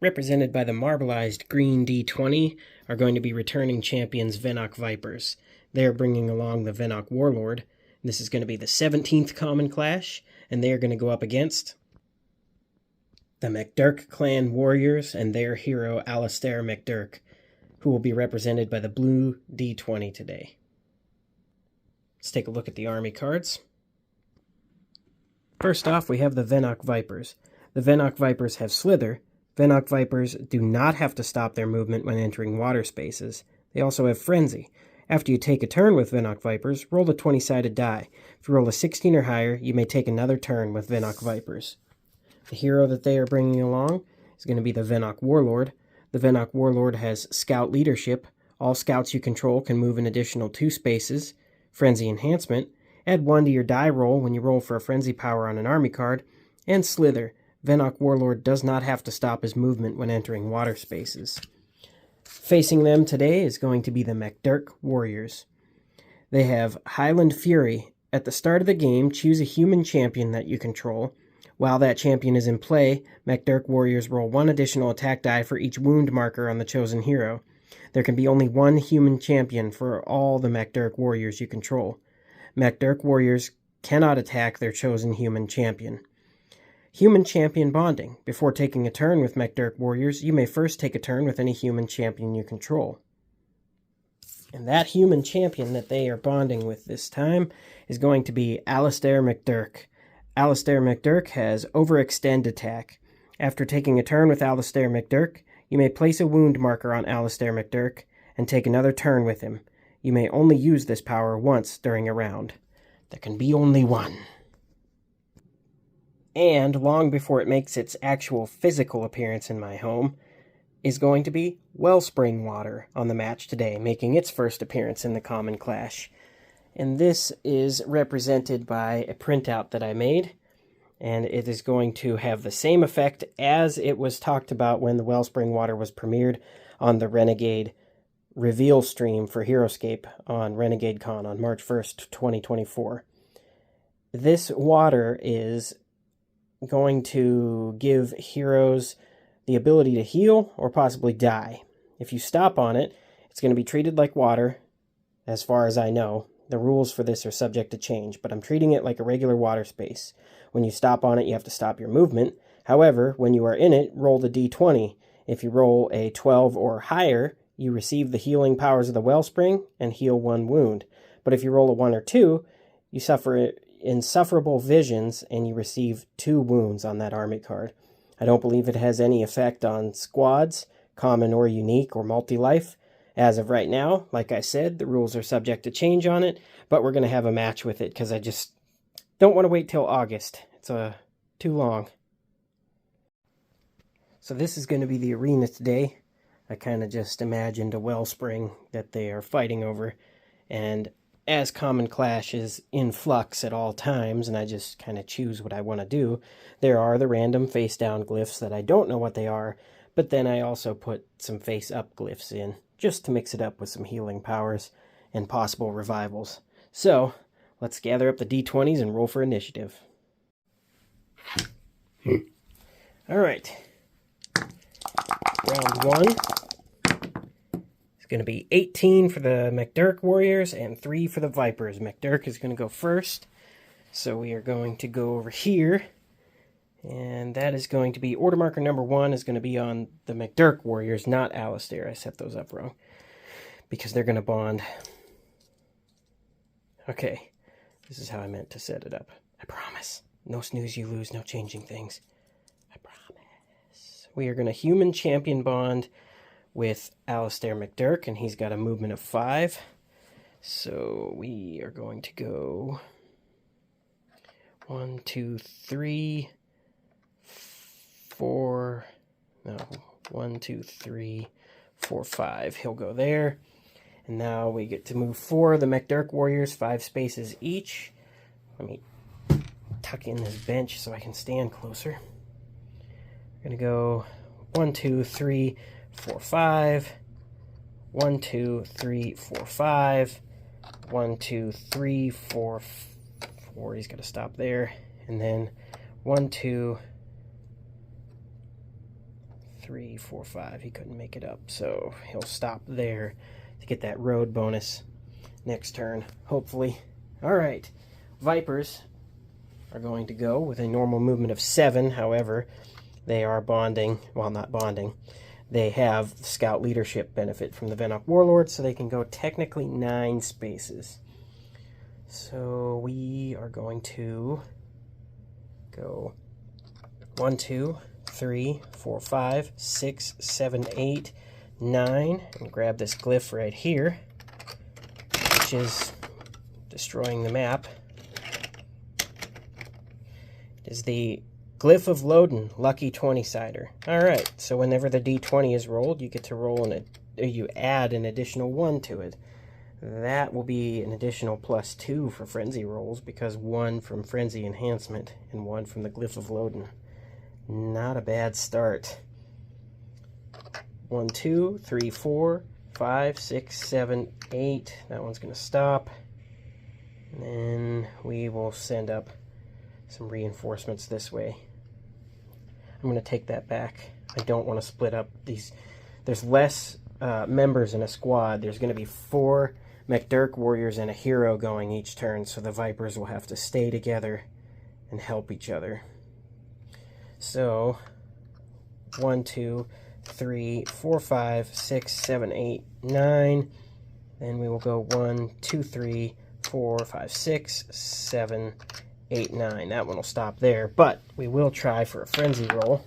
represented by the marbleized green D20, are going to be returning champions Venok Vipers. They are bringing along the Venok Warlord. This is going to be the 17th Common Clash, and they are going to go up against the MacDirk Clan Warriors and their hero Alistair MacDirk, who will be represented by the blue D20 today. Let's take a look at the army cards. First off, we have the Venok Vipers. The Venok Vipers have Slither. Venok Vipers do not have to stop their movement when entering water spaces. They also have Frenzy. After you take a turn with Venok Vipers, roll a 20-sided die. If you roll a 16 or higher, you may take another turn with Venok Vipers. The hero that they are bringing along is going to be the Venok Warlord. The Venok Warlord has Scout Leadership. All scouts you control can move an additional 2 spaces. Frenzy Enhancement. Add 1 to your die roll when you roll for a Frenzy power on an army card. And Slither. Venok Warlord does not have to stop his movement when entering water spaces. Facing them today is going to be the MacDirk Warriors. They have Highland Fury. At the start of the game, choose a human champion that you control. While that champion is in play, MacDirk Warriors roll 1 additional attack die for each wound marker on the chosen hero. There can be only 1 human champion for all the MacDirk Warriors you control. MacDirk Warriors cannot attack their chosen human champion. Human Champion Bonding. Before taking a turn with MacDirk Warriors, you may first take a turn with any human champion you control. And that human champion that they are bonding with this time is going to be Alistair MacDirk. Alistair MacDirk has Overextend Attack. After taking a turn with Alistair MacDirk, you may place a wound marker on Alistair MacDirk and take another turn with him. You may only use this power once during a round. There can be only one. And long before it makes its actual physical appearance in my home, is going to be Wellspring Water on the match today, making its first appearance in the Common Clash. And this is represented by a printout that I made, and it is going to have the same effect as it was talked about when the Wellspring Water was premiered on the Renegade reveal stream for Heroscape on Renegade Con on March 1st, 2024. This water is going to give heroes the ability to heal or possibly die. If you stop on it, it's going to be treated like water, as far as I know. The rules for this are subject to change, but I'm treating it like a regular water space. When you stop on it, you have to stop your movement. However, when you are in it, roll the d20. If you roll a 12 or higher, you receive the healing powers of the Wellspring and heal 1 wound. But if you roll a 1 or 2, you suffer insufferable visions and you receive 2 wounds on that army card. I don't believe it has any effect on squads, common or unique or multi-life. As of right now, like I said, the rules are subject to change on it, but we're going to have a match with it because I just don't want to wait till August. It's too long. So this is going to be the arena today. I kind of just imagined a wellspring that they are fighting over, and as Common Clash is in flux at all times, and I just kind of choose what I want to do, there are the random face-down glyphs that I don't know what they are, but then I also put some face-up glyphs in, just to mix it up with some healing powers and possible revivals. So, let's gather up the d20s and roll for initiative. Alright. Round 1. Going to be 18 for the MacDirk Warriors and 3 for the Vipers. MacDirk is going to go first. So we are going to go over here. And that is going to be, order marker number 1 is going to be on the MacDirk Warriors, not Alistair. I set those up wrong. Because they're going to bond. Okay. This is how I meant to set it up. I promise. No snooze, you lose. No changing things. I promise. We are going to human champion bond with Alistair MacDirk, and he's got a movement of 5. So we are going to go 1, 2, 3, 4, no, 1, 2, 3, 4, 5. He'll go there. And now we get to move 4 of the MacDirk Warriors, 5 spaces each. Let me tuck in this bench so I can stand closer. We're going to go 1, 2, 3, 4, 5, 1, 2, 3, 4, 5, 1, 2, 3, 4, 4, he's got to stop there, and then 1, 2, 3, 4, 5. He couldn't make it up, so he'll stop there to get that road bonus next turn, hopefully. All right, Vipers are going to go with a normal movement of 7. However, they are bonding, well, not bonding. They have the scout leadership benefit from the Venok Warlord, so they can go technically 9 spaces. So we are going to go 1, 2, 3, 4, 5, 6, 7, 8, 9, and grab this glyph right here, which is destroying the map. It is the Glyph of Loden, Lucky 20-sider. Alright, so whenever the D20 is rolled, you get to roll you add an additional 1 to it. That will be an additional +2 for Frenzy rolls, because 1 from Frenzy Enhancement and 1 from the Glyph of Loden. Not a bad start. 1, 2, 3, 4, 5, 6, 7, 8. That one's going to stop. And then we will send up some reinforcements this way. I'm going to take that back. I don't want to split up these. There's less members in a squad. There's going to be 4 MacDirk Warriors and a hero going each turn, so the Vipers will have to stay together and help each other. So 1, 2, 3, 4, 5, 6, 7, 8, 9. Then we will go 1, 2, 3, 4, 5, 6, 7, 8, 9. That one will stop there, but we will try for a frenzy roll.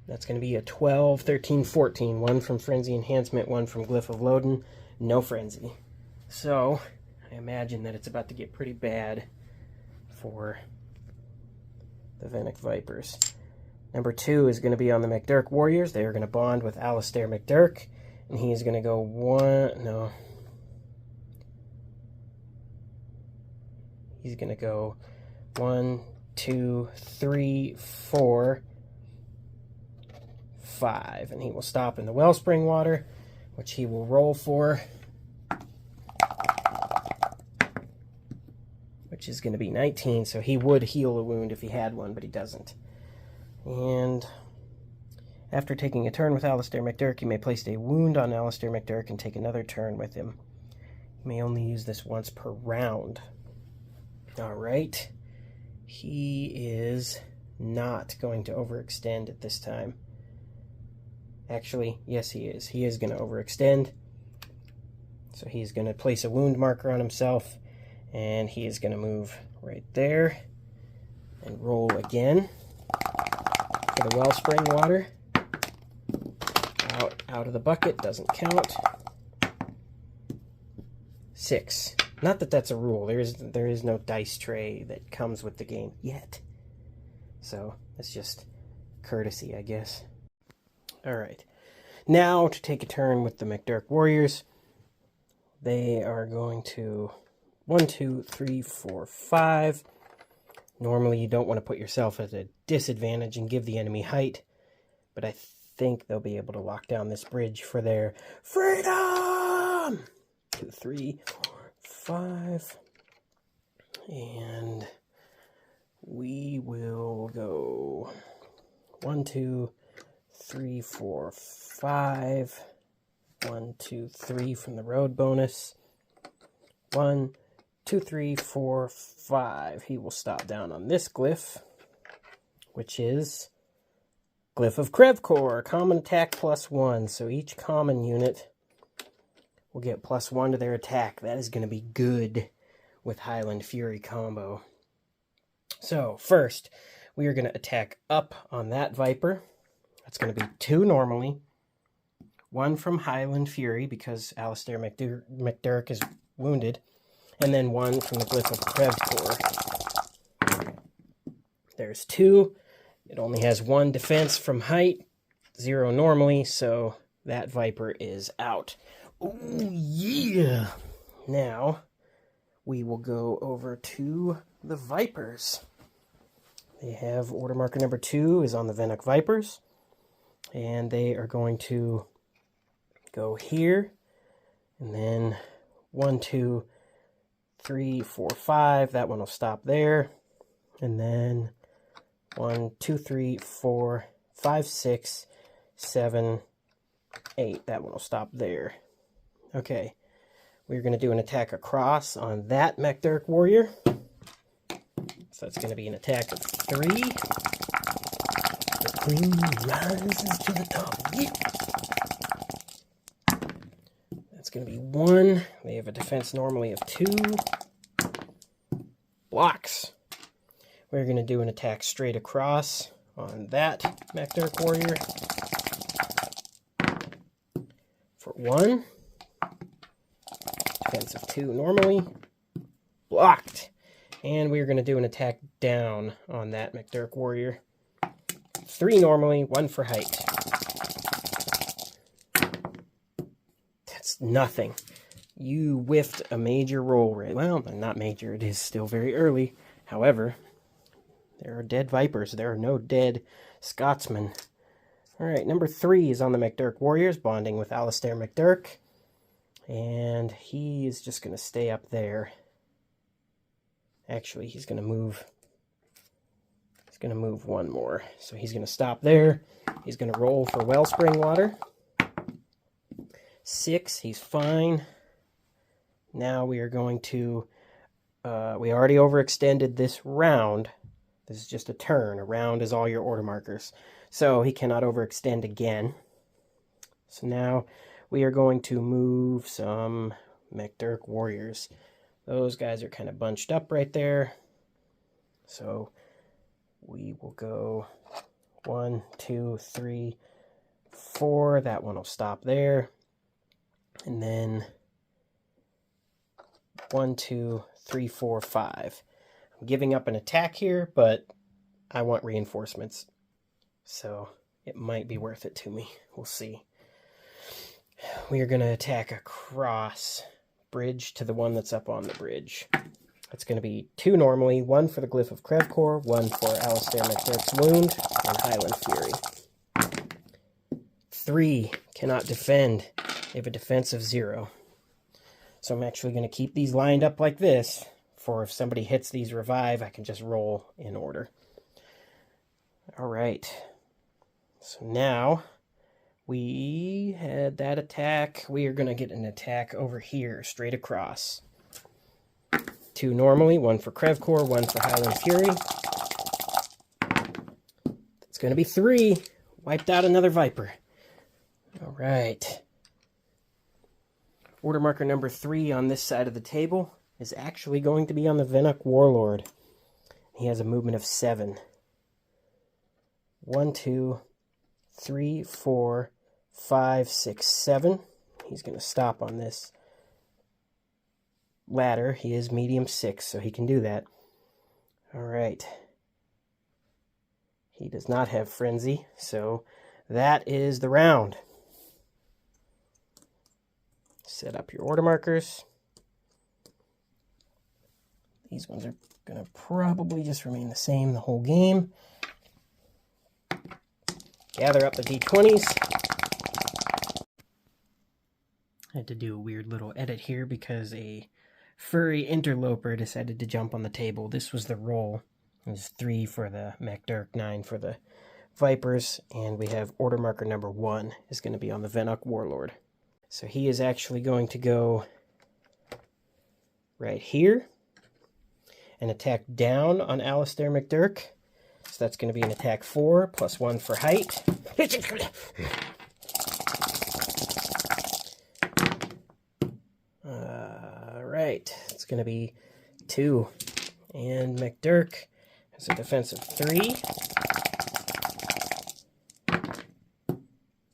That's going to be a 12, 13, 14. 1 from Frenzy Enhancement, 1 from Glyph of Loden. No frenzy. So I imagine that it's about to get pretty bad for the Venok Vipers. Number 2 is going to be on the MacDirk Warriors. They are going to bond with Alistair MacDirk, and he is going to go he's going to go 1, 2, 3, 4, 5, and he will stop in the Wellspring Water, which he will roll for, which is going to be 19, so he would heal a wound if he had one, but he doesn't. And after taking a turn with Alistair MacDirk, you may place a wound on Alistair MacDirk and take another turn with him. You may only use this once per round. Alright, he is not going to overextend at this time. Actually, yes he is. He is going to overextend. So he's going to place a wound marker on himself, and he is going to move right there and roll again for the Wellspring Water. Out of the bucket, doesn't count. 6. Not that that's a rule. There is no dice tray that comes with the game yet. So it's just courtesy, I guess. Alright. Now to take a turn with the MacDirk Warriors. They are going to 1, 2, 3, 4, 5. Normally you don't want to put yourself at a disadvantage and give the enemy height, but I think they'll be able to lock down this bridge for their freedom! 2, 3, 4, 5. And we will go 1, 2, 3, 4, 5. 1, 2, 3 from the road bonus. 1, 2, 3, 4, 5. He will stop down on this glyph, which is Glyph of Krevkor, common attack +1. So each common unit will get +1 to their attack. That is going to be good with Highland Fury combo. So first, we are going to attack up on that Viper. That's going to be 2 normally. 1 from Highland Fury, because Alistair MacDirk is wounded. And then 1 from the Glyph of Krevkor. There's 2. It only has 1 defense from height, 0 normally, so that Viper is out. Oh, yeah! Now, we will go over to the Vipers. They have order marker number 2 is on the Venok Vipers. And they are going to go here. And then 1, 2, 3, 4, 5. That one will stop there. And then 1, 2, 3, 4, 5, 6, 7, 8. That one will stop there. Okay, we're going to do an attack across on that MacDirk Warrior. So that's going to be an attack of 3. The queen rises to the top. Yeah. That's going to be 1. They have a defense normally of 2. Blocks. We're going to do an attack straight across on that MacDirk Warrior for 1. Defense of 2 normally. Blocked. And we're going to do an attack down on that MacDirk Warrior. 3 normally, 1 for height. That's nothing. You whiffed a major roll rate. Well, not major. It is still very early. However, there are dead Vipers. There are no dead Scotsmen. All right, number 3 is on the MacDirk Warriors, bonding with Alistair MacDirk. And he is just going to stay up there. Actually, he's going to move. He's going to move 1 more. So he's going to stop there. He's going to roll for Wellspring Water. 6, he's fine. Now we are going to, we already overextended this round. This is just a turn. A round is all your order markers. So he cannot overextend again. So now we are going to move some MacDirk Warriors. Those guys are kind of bunched up right there. So we will go 1, 2, 3, 4. That one will stop there. And then 1, 2, 3, 4, 5. I'm giving up an attack here, but I want reinforcements. So it might be worth it to me. We'll see. We are going to attack across bridge to the one that's up on the bridge. That's going to be 2 normally, 1 for the Glyph of Krevkor, 1 for Alistair MacDirk's Wound, and Highland Fury. 3 cannot defend. They have a defense of 0. So I'm actually going to keep these lined up like this, for if somebody hits these revive, I can just roll in order. Alright. So now we had that attack. We are going to get an attack over here, straight across. 2 normally, 1 for Krevkor, 1 for Highland Fury. It's going to be 3. Wiped out another Viper. Alright. Order marker number 3 on this side of the table is actually going to be on the MacDirk Warlord. He has a movement of 7. 1, 2, 3, 4, 5, 6, 7. He's going to stop on this ladder. He is medium 6, so he can do that. Alright. He does not have Frenzy, so that is the round. Set up your order markers. These ones are going to probably just remain the same the whole game. Gather up the d20s. I had to do a weird little edit here because a furry interloper decided to jump on the table. This was the roll. It was 3 for the MacDirk, 9 for the Vipers, and we have order marker number 1 is going to be on the MacDirk Warlord. So he is actually going to go right here and attack down on Alistair MacDirk. So that's going to be an attack 4 plus 1 for height. Alright, it's going to be 2. And MacDirk has a defense of 3.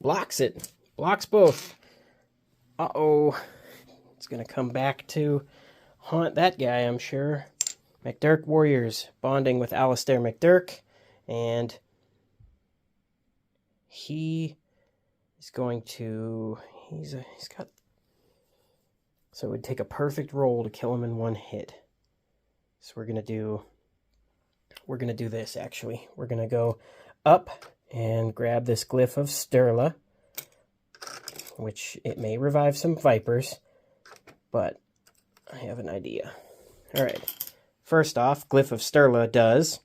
Blocks it. Blocks both. Uh-oh. It's going to come back to haunt that guy, I'm sure. MacDirk Warriors bonding with Alistair MacDirk. And he is going to... He's got... So it would take a perfect roll to kill him in 1 hit. So we're going to do this, actually. We're going to go up and grab this Glyph of Sturla, which it may revive some Vipers, but I have an idea. Alright, first off, Glyph of Sturla does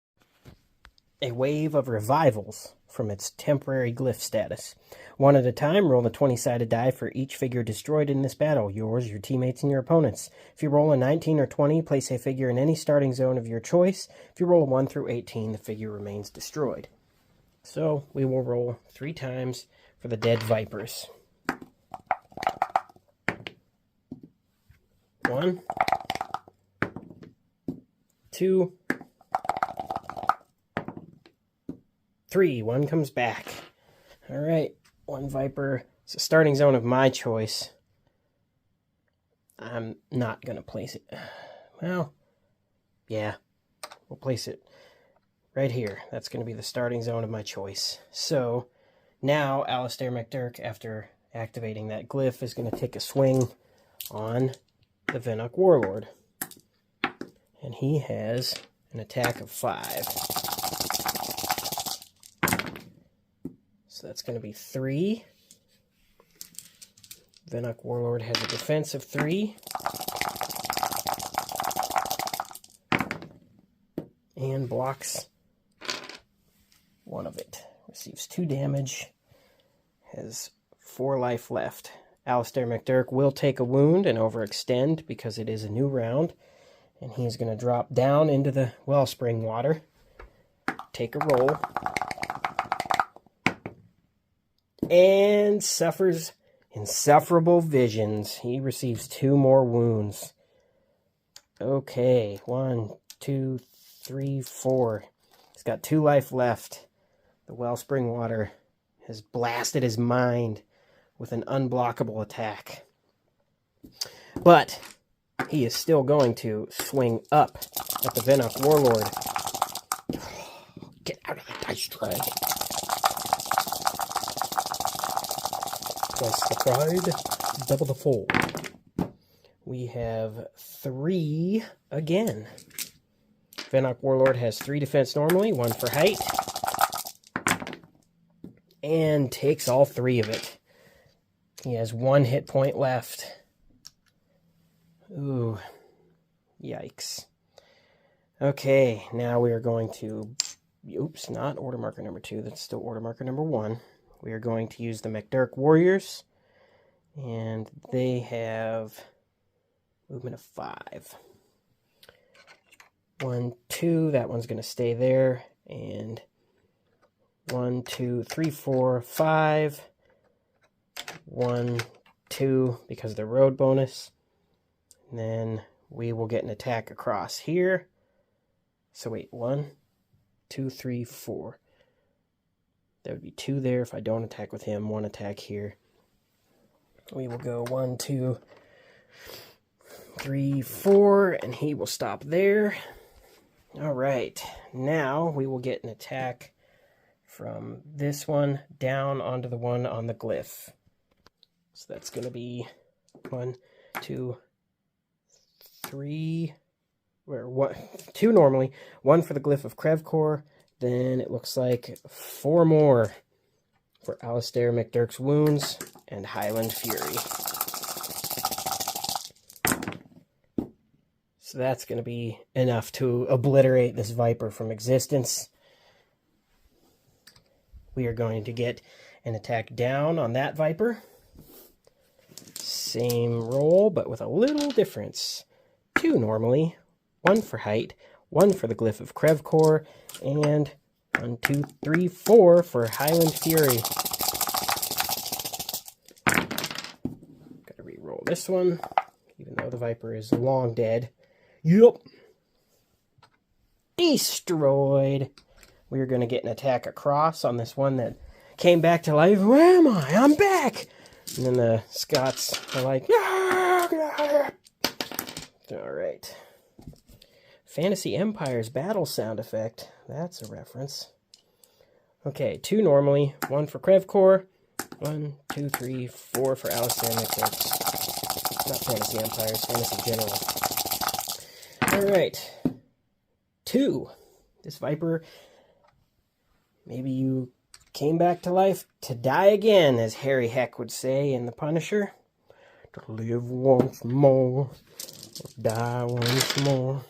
a wave of revivals from its temporary glyph status. One at a time, roll the 20-sided die for each figure destroyed in this battle, yours, your teammates, and your opponents. If you roll a 19 or 20, place a figure in any starting zone of your choice. If you roll a 1 through 18, the figure remains destroyed. So we will roll 3 times for the dead Vipers. 1, 2, 3. 1 comes back. All right, 1 Viper. It's a starting zone of my choice. I'm not going to place it. Well, yeah, we'll place it right here. That's going to be the starting zone of my choice. So now Alistair MacDirk, after activating that glyph, is going to take a swing on the MacDirk Warlord. And he has an attack of 5. So that's going to be 3. MacDirk Warlord has a defense of 3. And blocks 1 of it. Receives 2 damage. Has 4 life left. Alistair MacDirk will take a wound and overextend because it is a new round. And he's going to drop down into the Wellspring Water. Take a roll. And suffers insufferable visions. He receives 2 more wounds. Okay, 1, 2, 3, 4. He's got 2 life left. The Wellspring Water has blasted his mind with an unblockable attack. But he is still going to swing up at the MacDirk Warlord. Get out of the dice tray. Twice the pride, double the fold. We have 3 again. MacDirk Warlord has 3 defense normally, 1 for height. And takes all 3 of it. He has 1 hit point left. Ooh, yikes. Okay, now we are going to... Oops, not order marker number 2. That's still order marker number 1. We are going to use the MacDirk Warriors. And they have movement of 5. 1, 2. That one's going to stay there. And 1, 2, 3, 4, 5. 1, 2, because of the road bonus. And then we will get an attack across here. So wait, 1, 2, 3, 4. That would be 2 there if I don't attack with him. 1 attack here. We will go 1, 2, 3, 4, and he will stop there. All right, now we will get an attack from this one down onto the one on the glyph. So that's going to be 1, 2, 3, or 2 normally, 1 for the glyph of Krevkor. Then it looks like 4 more for Alistair MacDirk's wounds and Highland Fury. So that's going to be enough to obliterate this Viper from existence. We are going to get an attack down on that Viper. Same roll, but with a little difference. 2 normally, 1 for height, 1 for the glyph of Krevkor, and 1, 2, 3, 4 for Highland Fury. Gotta re-roll this one, even though the Viper is long dead. Yup. Destroyed. We are going to get an attack across on this one that came back to life. Where am I? I'm back! And then the Scots are like, ah, get out of here. Alright. Fantasy Empire's battle sound effect. That's a reference. Okay, 2 normally, 1 for Krevkor, 1, 2, 3, 4 for Alistair MacDirk. Not Fantasy Empires, Fantasy General. Alright. 2. This Viper, maybe you came back to life to die again, as Harry Heck would say in The Punisher. To live once more, or die once more.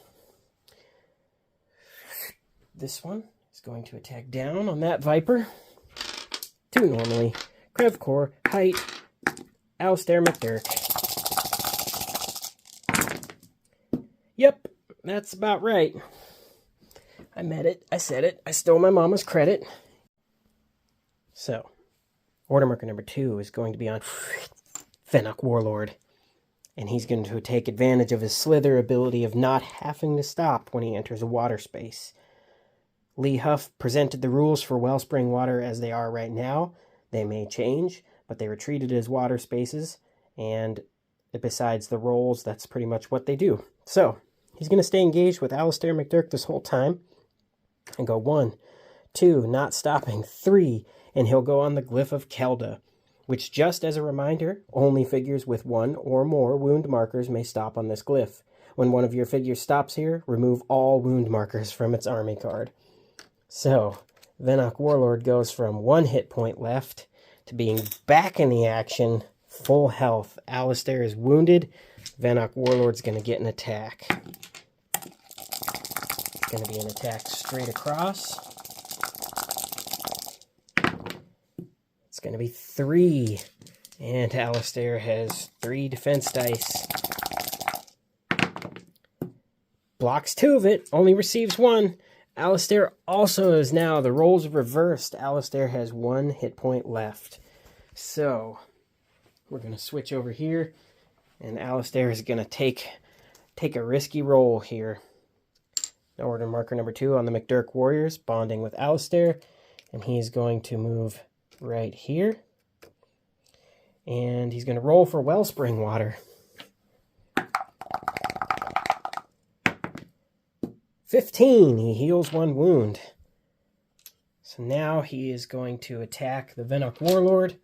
This one is is going to attack down on that Viper. 2 normally. Krevcore, Height, Alistair MacDirk. Yep, that's about right. I met it. I said it. I stole my mama's credit. So, order marker number 2 is going to be on MacDirk Warlord. And he's going to take advantage of his Slither ability of not having to stop when he enters a water space. Lee Huff presented the rules for Wellspring Water as they are right now. They may change, but they were treated as water spaces. And besides the roles, that's pretty much what they do. So, he's going to stay engaged with Alistair MacDirk this whole time. And go 1, 2, not stopping, 3, and he'll go on the Glyph of Kelda, which, just as a reminder, only figures with 1 or more wound markers may stop on this glyph. When one of your figures stops here, remove all wound markers from its army card. So, MacDirk Warlord goes from 1 hit point left to being back in the action, full health. Alistair is wounded. MacDirk Warlord's going to get an attack. It's going to be an attack straight across. It's going to be 3. And Alistair has 3 defense dice. Blocks 2 of it, only receives 1. Alistair also is now, the roles reversed. Alistair has 1 hit point left. So, we're going to switch over here. And Alistair is going to take a risky roll here. Order marker number 2 on the MacDirk Warriors, bonding with Alistair. And he is going to move right here. And he's going to roll for Wellspring Water. 15. He heals 1 wound. So now he is going to attack the MacDirk Warlord.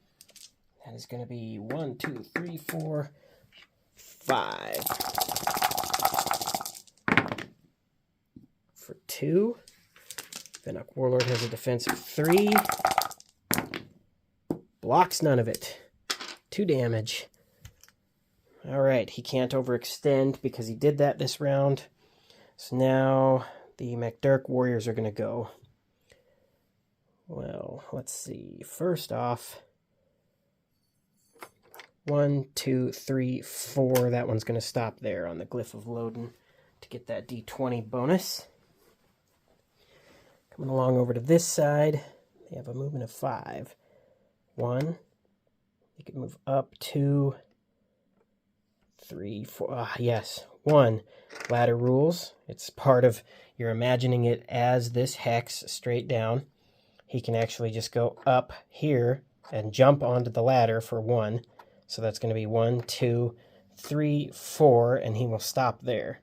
That is going to be 1, 2, 3, 4, 5. For 2. MacDirk Warlord has a defense of 3. Blocks none of it. 2 damage. Alright, he can't overextend because he did that this round. So now the MacDirk Warriors are going to go. Well, let's see. First off, 1, 2, 3, 4. That one's going to stop there on the Glyph of Loden to get that D20 bonus. Coming along over to this side, they have a movement of 5. 1. You can move up 2, 3, 4. Yes. 1. Ladder rules. It's part of, you're imagining it as this hex straight down. He can actually just go up here and jump onto the ladder for 1. So that's going to be 1, 2, 3, 4, and he will stop there.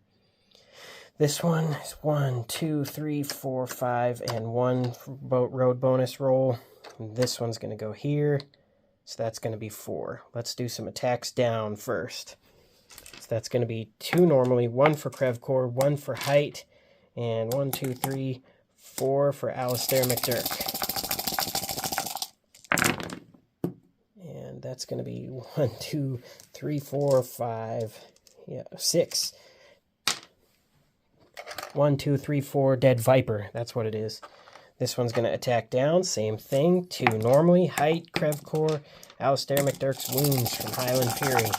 This one is 1, 2, 3, 4, 5, and 1 road bonus roll. And this one's going to go here. So that's going to be 4. Let's do some attacks down first. So that's going to be 2 normally, 1 for Krevcore, 1 for Height, and 1, 2, 3, 4 for Alistair MacDirk. And that's going to be 1, 2, 3, 4, 5, 6. 1, 2, 3, 4, Dead Viper. That's what it is. This one's going to attack down. Same thing. 2 normally. Height, Krevcore, Alistair MacDirk's wounds from Highland Fury.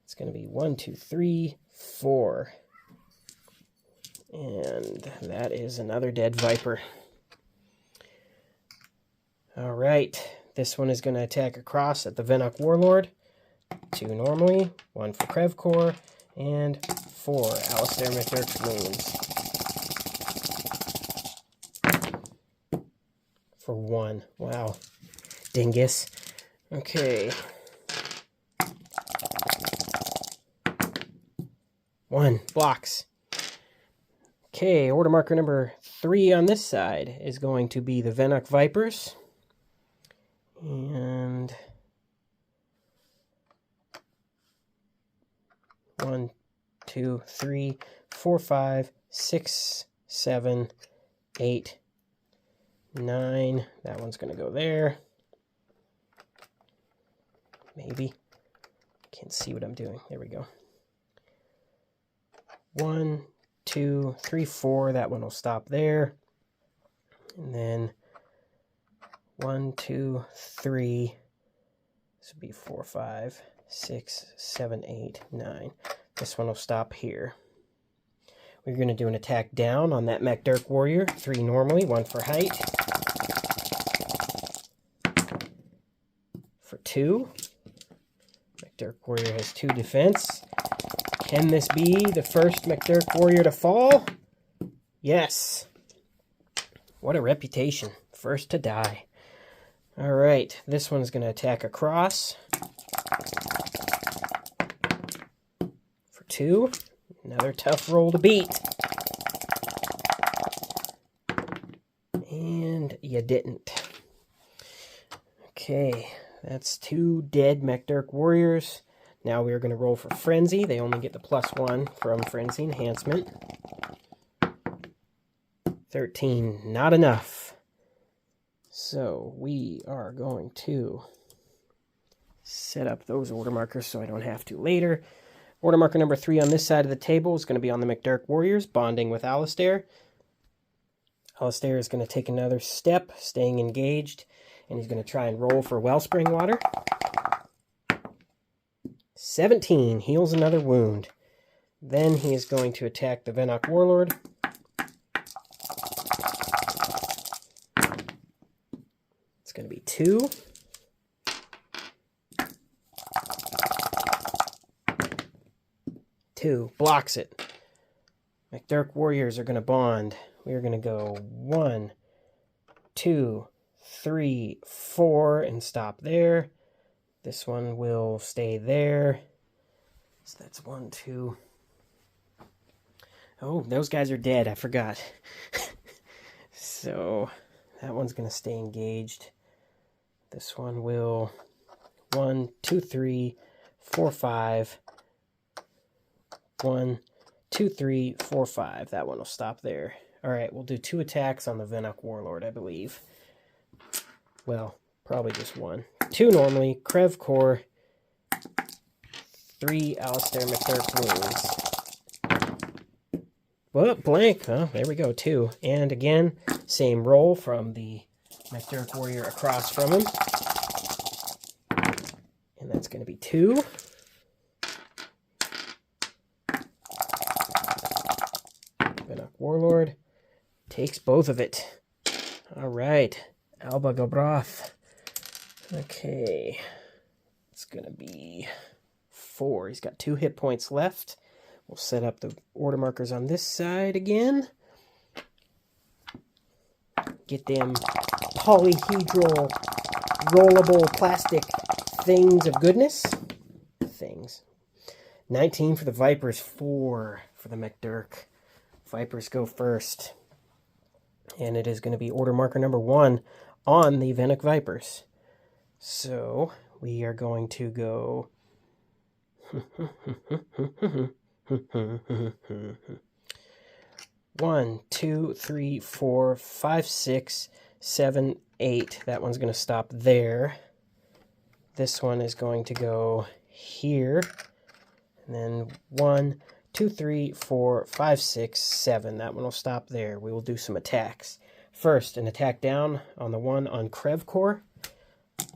It's going to be 1, 2, 3, 4. And that is another Dead Viper. Alright. This one is going to attack across at the MacDirk Warlord. 2 normally. 1 for Krevcore. And 4 Alistair MacDirk's wounds. For 1. Wow. Dingus. Okay. 1. Blocks. Okay, order marker number 3 on this side is going to be the MacDirk Vipers. And 1, 2, 3, 4, 5, 6, 7, 8, 9. That one's going to go there. Maybe. Can't see what I'm doing. There we go. 1, 2, 3, 4. That one will stop there. And then 1, 2, 3. This would be 4, 5, 6, 7, 8, 9. This one will stop here. We're going to do an attack down on that MacDirk Warrior. 3 normally, 1 for height. For 2. MacDirk Warrior has 2 defense. Can this be the first MacDirk Warrior to fall? Yes. What a reputation. First to die. Alright, this one's going to attack across. For 2. Another tough roll to beat. And you didn't. Okay, that's 2 dead MacDirk Warriors. Now we are going to roll for Frenzy. They only get the +1 from Frenzy Enhancement. 13, not enough. So we are going to set up those order markers so I don't have to later. Order marker number 3 on this side of the table is going to be on the MacDirk Warriors, bonding with Alistair. Alistair is going to take another step, staying engaged, and he's going to try and roll for Wellspring Water. 17, heals another wound. Then he is going to attack the Venok Warlord. It's going to be 2. Blocks it. MacDirk Warriors are going to bond. We are going to go 1, 2, 3, 4, and stop there. This one will stay there. So that's 1, 2. Oh, those guys are dead. I forgot. So that one's going to stay engaged. This one will 1, 2, 3, 4, 5. 1, 2, 3, 4, 5. That one will stop there. Alright, we'll do 2 attacks on the Venok Warlord, I believe. Well, probably just 1. 2 normally, Krev Core, 3 Alistair MacDirk wounds. Well, blank. Oh, there we go, 2. And again, same roll from the MacDirk Warrior across from him. And that's going to be 2. Venok Warlord takes both of it. All right, Alba Gobroth. Okay, it's gonna be 4. He's got 2 hit points left. We'll set up the order markers on this side again. Get them polyhedral, rollable plastic things of goodness. Things. 19 for the Vipers, 4 for the MacDirk. Vipers go first. And it is going to be order marker number 1 on the Venok Vipers. So we are going to go 1, 2, 3, 4, 5, 6, 7, 8. That one's going to stop there. This one is going to go here. And then 1, 2, 3, 4, 5, 6, 7. That one will stop there. We will do some attacks. First, an attack down on the one on Krev Core.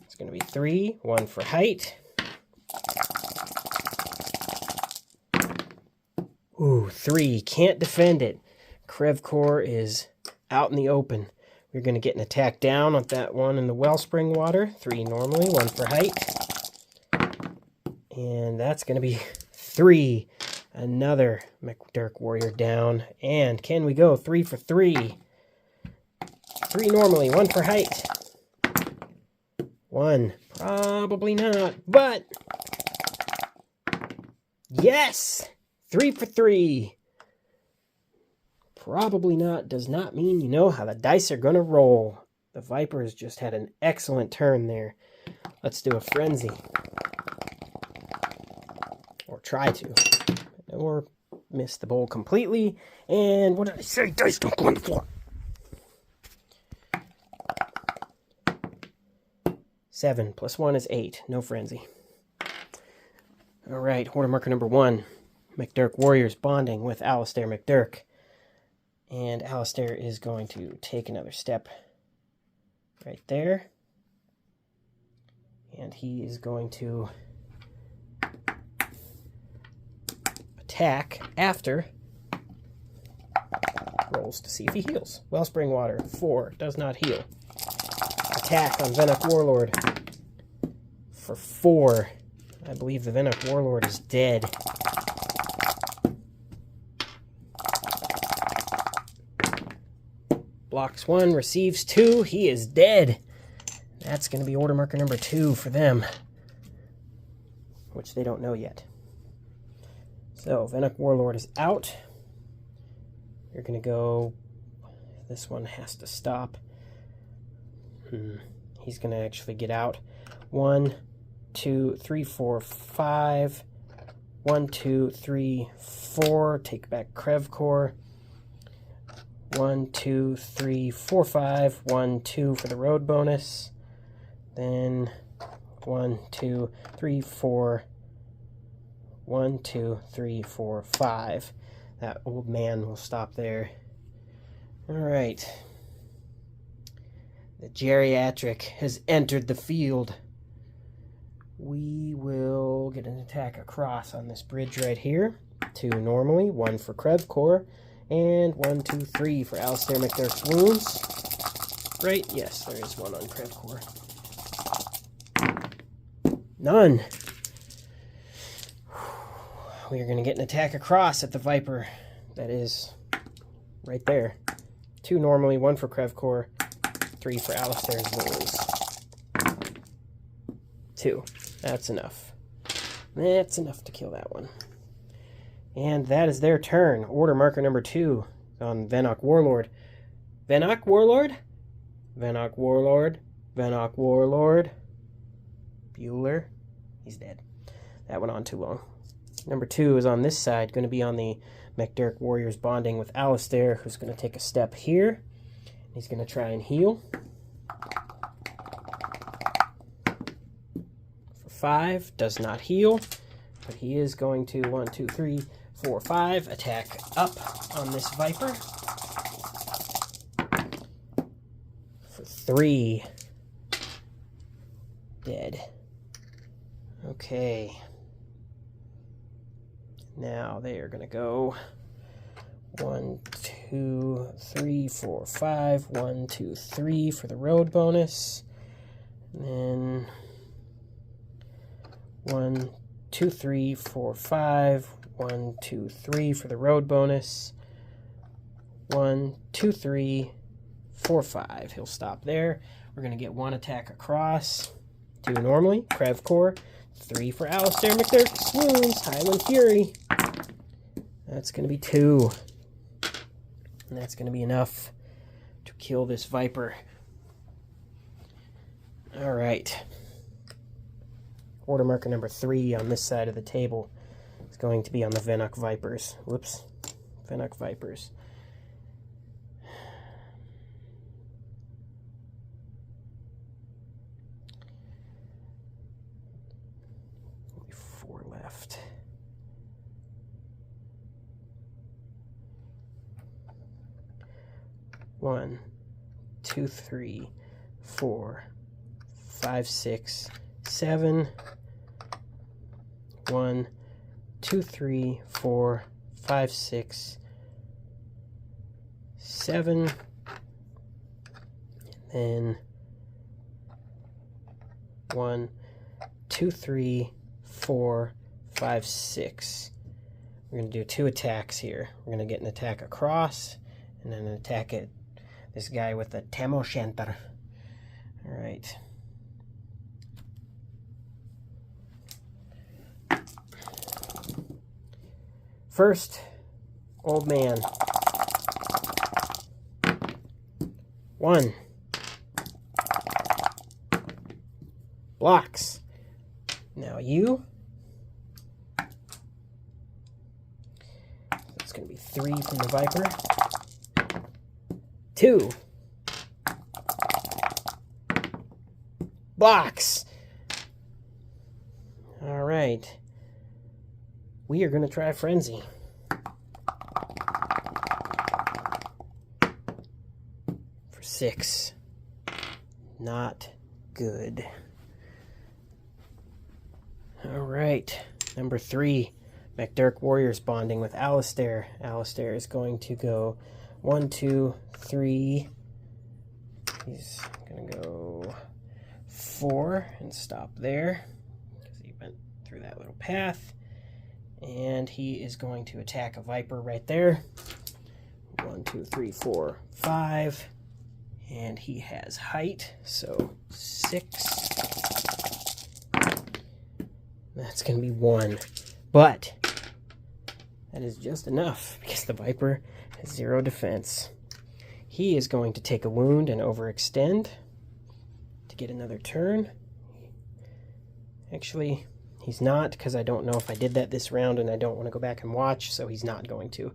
It's going to be 3, 1 for height. Ooh, 3. Can't defend it. Krev Core is out in the open. We're going to get an attack down on that one in the Wellspring Water. 3 normally, 1 for height. And that's going to be 3. Another MacDirk Warrior down. And can we go 3 for 3? 3 normally, 1 for height. 1. Probably not, but yes! 3 for 3. Probably not does not mean you know how the dice are going to roll. The Vipers just had an excellent turn there. Let's do a Frenzy. Or try to. Or miss the bowl completely. And what did I say? Dice don't go on the floor. 7 plus 1 is 8. No Frenzy. Alright, order marker number 1. MacDirk Warriors bonding with Alistair MacDirk. And Alistair is going to take another step right there. And he is going to attack after rolls to see if he heals. Wellspring Water, 4, does not heal. Attack on Venok Warlord for 4. I believe the Venok Warlord is dead. Blocks 1, receives 2. He is dead. That's going to be order marker number 2 for them, which they don't know yet. So, Venok Warlord is out. You're going to go... This one has to stop. He's going to actually get out. 1, 2, 3, 4, 5. 1, 2, 3, 4. Take back Krevkor. 1, 2, 3, 4, 5. 1, 2 for the road bonus. Then 1, 2, 3, 4. 1, 2, 3, 4, 5. That old man will stop there. Alright. The geriatric has entered the field. We will get an attack across on this bridge right here. 2 normally, 1 for Krevkor, and 1, 2, 3 for Alistair MacDirk's wounds. Right? Yes, there is 1 on Krevkor. None. We are going to get an attack across at the Viper. That is right there. 2 normally, 1 for Krevkor, 3 for Alistair's wounds. 2. That's enough. That's enough to kill that one. And that is their turn. Order marker number 2 on Venok Warlord. Venok Warlord? Venok Warlord. Venok Warlord. Bueller. He's dead. That went on too long. Number 2 is on this side, going to be on the MacDirk Warriors bonding with Alistair, who's going to take a step here. He's going to try and heal. For 5, does not heal, but he is going to 1, 2, 3, 4, 5 attack up on this Viper. For 3, dead. Okay. Now they are going to go 1, 2, 3, 4, 5. 1, 2, 3 for the road bonus. And then 1, 2, 3, 4, 5. 1, 2, 3 for the road bonus. 1, 2, 3, 4, 5. He'll stop there. We're going to get 1 attack across. 2 normally. Krevkor. 3 for Alistair MacDirk's wounds. Highland Fury. That's going to be 2. And that's going to be enough to kill this Viper. Alright. Order marker number 3 on this side of the table is going to be on the Venok Vipers. Whoops. Venok Vipers. Only 4 left. One, 2, 3, 4, 5, 6, 7. 1, 2, 3, 4, 5, 6, 7. And then 1, 2, 3, 4, 5, 6. We're going to do 2 attacks here. We're going to get an attack across and then an attack at this guy with the Tamoshantar. Alright. First, old man. 1. Blocks. Now you. That's going to be 3 from the Viper. 2. Blocks. All right. we are going to try Frenzy. For 6. Not good. Alright, number 3. MacDirk Warriors bonding with Alistair. Alistair is going to go 1, 2, 3. He's going to go 4 and stop there because he went through that little path. And he is going to attack a Viper right there. 1, 2, 3, 4, 5. And he has height, so 6. That's going to be 1. But that is just enough because the Viper has 0 defense. He is going to take a wound and overextend to get another turn. Actually, he's not, because I don't know if I did that this round and I don't want to go back and watch, so he's not going to.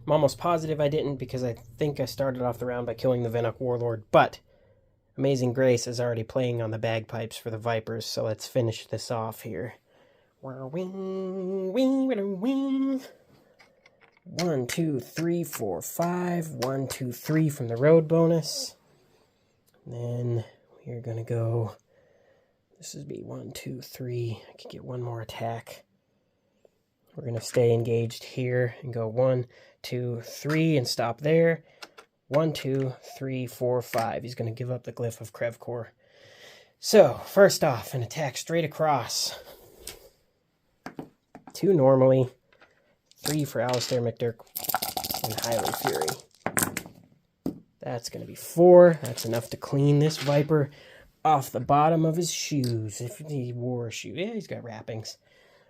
I'm almost positive I didn't because I think I started off the round by killing the Venok Warlord, but Amazing Grace is already playing on the bagpipes for the Vipers, so let's finish this off here. 1, 2, 3, 4, 5. 1, 2, 3 from the road bonus. And then we're going to go, this would be 1, 2, 3. I could get one more attack. We're going to stay engaged here and go 1, 2, 3 and stop there. 1, 2, 3, 4, 5. He's going to give up the Glyph of Krevkor. So, first off, an attack straight across. 2 normally. 3 for Alistair, MacDirk, and Highly Fury. That's going to be 4. That's enough to clean this Viper off the bottom of his shoes. If he wore a shoe. Yeah, he's got wrappings.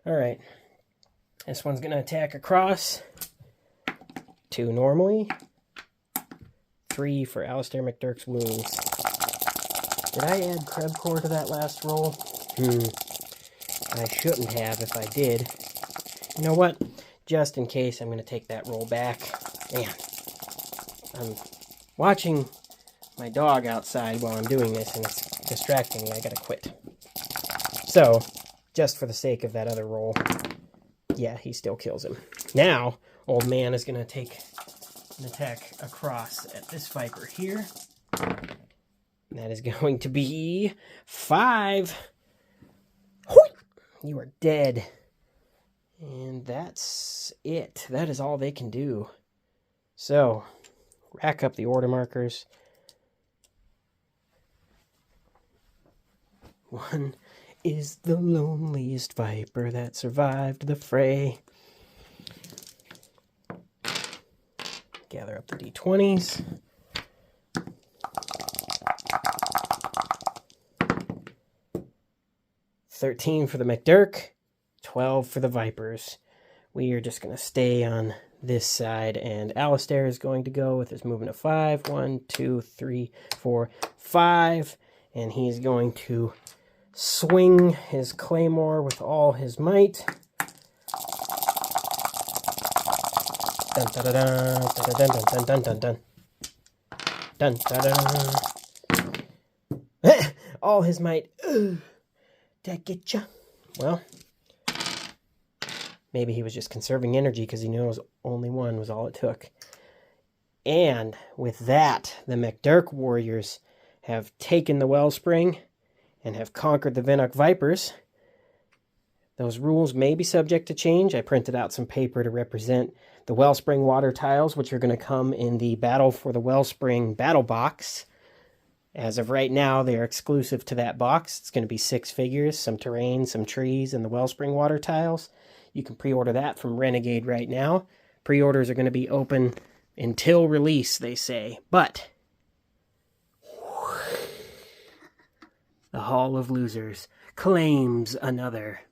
Alright. This one's going to attack across. 2 normally. 3 for Alistair MacDirk's wounds. Did I add Krevkor to that last roll? I shouldn't have if I did. You know what? Just in case, I'm going to take that roll back. Man, I'm watching my dog outside while I'm doing this, and it's distracting me. I gotta quit. So, just for the sake of that other roll, yeah, he still kills him. Now, old man is going to take an attack across at this Viper here. And that is going to be 5. You are dead. And that's it. That is all they can do. So, rack up the order markers. 1 is the loneliest Viper that survived the fray. Gather up the d20s. $13 for the MacDirk, 12 for the Vipers. We are just going to stay on this side, and Alistair is going to go with his movement of 5. 1, 2, 3, 4, 5. And he's going to swing his claymore with all his might. Dun dun dun dun dun dun dun dun dun dun dun dun. All his might. Did I get ya? Well, maybe he was just conserving energy because he knows only 1 was all it took. And with that, the MacDirk Warriors have taken the Wellspring and have conquered the Venok Vipers. Those rules may be subject to change. I printed out some paper to represent the Wellspring Water Tiles, which are going to come in the Battle for the Wellspring Battle Box. As of right now, they are exclusive to that box. It's going to be 6 figures, some terrain, some trees, and the Wellspring Water Tiles. You can pre-order that from Renegade right now. Pre-orders are going to be open until release, they say. But the Hall of Losers claims another